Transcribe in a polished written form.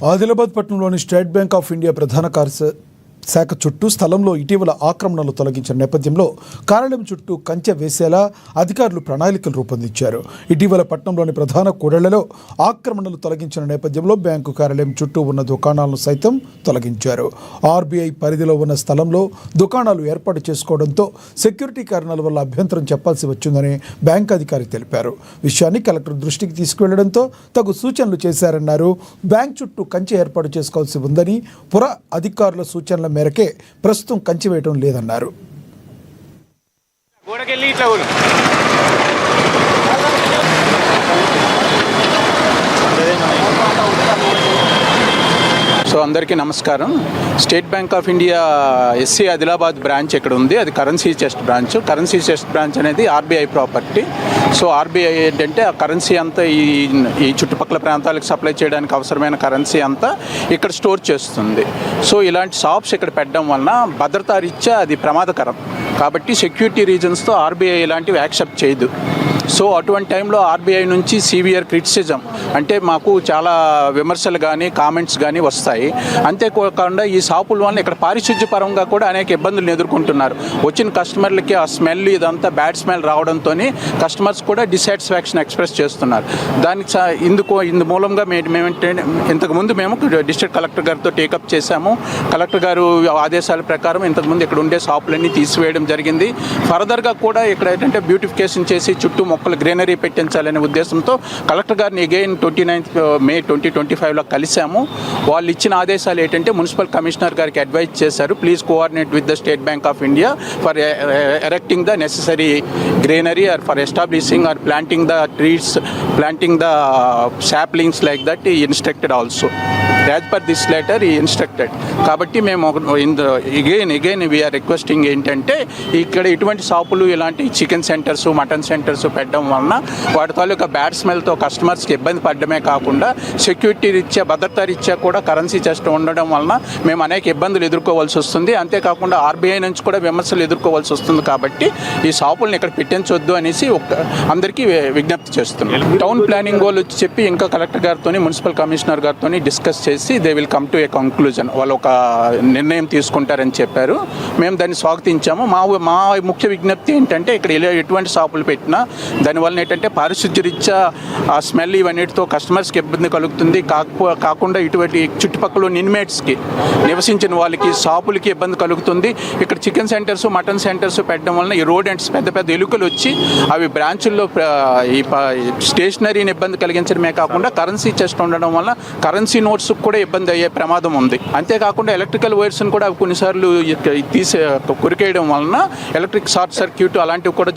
ఆదిలాబాద్ పట్టణంలోని state Bank of India ప్రధాన శాఖ చుట్టూ స్థలంలో ఇటీవల ఆక్రమణలు తొలగించిన నేపథ్యంలో కార్యాలయం చుట్టూ కంచె వేసేలా అధికారులు ప్రణాళికలు రూపొందించారు. ఇటీవల పట్టణంలోని ప్రధాన కూడళ్లలో ఆక్రమణలు తొలగించిన నేపథ్యంలో బ్యాంకు కార్యాలయం చుట్టూ ఉన్న దుకాణాలను సైతం తొలగించారు. ఆర్బీఐ పరిధిలో ఉన్న స్థలంలో దుకాణాలు ఏర్పాటు చేసుకోవడంతో సెక్యూరిటీ కారణాల వల్ల అభ్యంతరం చెప్పాల్సి వచ్చిందని బ్యాంక్ అధికారి తెలిపారు. విషయాన్ని కలెక్టర్ దృష్టికి తీసుకువెళ్లడంతో తగు సూచనలు చేశారన్నారు. బ్యాంక్ చుట్టూ కంచె ఏర్పాటు చేసుకోవాల్సి ఉందని, పుర అధికారుల సూచనల మేరకే ప్రస్తుతం కంచె వేయడం లేదన్నారు. సో అందరికీ నమస్కారం. State Bank of India SC Adilabad branch ఇక్కడ ఉంది. అది currency chest branch. Currency chest branch అనేది ఆర్బీఐ ప్రాపర్టీ. సో ఆర్బీఐ ఏంటంటే ఆ కరెన్సీ అంతా ఈ చుట్టుపక్కల ప్రాంతాలకు సప్లై చేయడానికి అవసరమైన కరెన్సీ అంతా ఇక్కడ స్టోర్ చేస్తుంది. సో ఇలాంటి షాప్స్ ఇక్కడ పెట్టడం వలన భద్రతా రీత్యా అది ప్రమాదకరం. కాబట్టి సెక్యూరిటీ రీజన్స్తో ఆర్బీఐ ఇలాంటివి యాక్సెప్ట్ చేయదు. సో అటువంటి టైంలో ఆర్బీఐ నుంచి సివియర్ క్రిటిసిజం అంటే మాకు చాలా విమర్శలు కానీ కామెంట్స్ కానీ వస్తాయి. అంతేకాకుండా ఈ షాపుల వల్ల ఇక్కడ పారిశుద్ధ్య పరంగా కూడా అనేక ఇబ్బందులు ఎదుర్కొంటున్నారు. వచ్చిన కస్టమర్లకి ఆ స్మెల్ ఇదంతా బ్యాడ్ స్మెల్ రావడంతో కస్టమర్స్ కూడా డిసాటిస్ఫాక్షన్ ఎక్స్ప్రెస్ చేస్తున్నారు. దానికి ఇందు మూలంగా మేమేంటే ఇంతకుముందు మేము డిస్ట్రిక్ట్ కలెక్టర్ గారితో టేకప్ చేశాము. కలెక్టర్ గారు ఆదేశాల ప్రకారం ఇంతకుముందు ఇక్కడ ఉండే షాపులన్నీ తీసివేయడం జరిగింది. ఫర్దర్గా కూడా ఇక్కడ ఏంటంటే బ్యూటిఫికేషన్ చేసి చుట్టూ మొక్కలు గ్రీనరీ పెట్టించాలనే ఉద్దేశంతో కలెక్టర్ గారిని అగైన్ 29th May 2025లో కలిసాము. వాళ్ళు ఇచ్చిన ఆదేశాలు ఏంటంటే మున్సిపల్ కమిషనర్ గారికి అడ్వైజ్ చేశారు, please coordinate with the State Bank of India for erecting the necessary greenery or for establishing or planting the trees, planting the saplings like that he instructed also. As per this letter he instructed. కాబట్టి మేము again we are requesting ఏంటంటే ఇక్కడ ఇటువంటి షాపులు ఇలాంటి chicken centres, mutton centres పెట్టడం వలన వాటి తాలూకా బ్యాడ్ స్మెల్తో కస్టమర్స్కి ఇబ్బంది పడడమే కాకుండా సెక్యూరిటీ రీత్యా, భద్రతా రీత్యా కూడా కరెన్సీ చెస్ట్ ఉండడం వలన మేము అనేక ఇబ్బందులు ఎదుర్కోవాల్సి వస్తుంది. అంతేకాకుండా ఆర్బీఐ నుంచి కూడా విమర్శలు ఎదుర్కోవాల్సి వస్తుంది. కాబట్టి ఈ షాపులను ఇక్కడ పెట్టించొద్దు అనేసి అందరికీ విజ్ఞప్తి చేస్తున్నాం. టౌన్ ప్లానింగ్ వాళ్ళు వచ్చి చెప్పి ఇంకా కలెక్టర్ గారితో, మున్సిపల్ కమిషనర్ గారితో డిస్కస్ చేసి they will come to a conclusion. వాళ్ళు ఒక నిర్ణయం తీసుకుంటారని చెప్పారు. మేము దాన్ని స్వాగతించాము. మా ముఖ్య విజ్ఞప్తి ఏంటంటే ఇక్కడ ఎటువంటి షాపులు పెట్టినా దానివల్ల ఏంటంటే పారిశుద్ధ్య రీత్యా ఆ స్మెల్ ఇవన్నిటితో కస్టమర్స్కి ఇబ్బంది కలుగుతుంది. కాకుండా ఇటువంటి చుట్టుపక్కల ఇన్మేట్స్కి, నివసించిన వాళ్ళకి, షాపులకి ఇబ్బంది కలుగుతుంది. ఇక్కడ చికెన్ సెంటర్స్, మటన్ సెంటర్స్ పెట్టడం వలన ఈ రోడెంట్స్, పెద్ద పెద్ద ఎలుకలు వచ్చి అవి బ్రాంచుల్లో ఈ స్టేషనరీని ఇబ్బంది కలిగించడమే కాకుండా కరెన్సీ చెస్ట్ ఉండడం వల్ల కరెన్సీ నోట్స్ కూడా ఇబ్బంది అయ్యే ప్రమాదం ఉంది. అంతేకాకుండా ఎలక్ట్రికల్ వైర్స్ని కూడా కొన్నిసార్లు కొరికేయడం వలన ఎలక్ట్రిక్ షార్ట్ సర్క్యూట్ అలాంటివి కూడా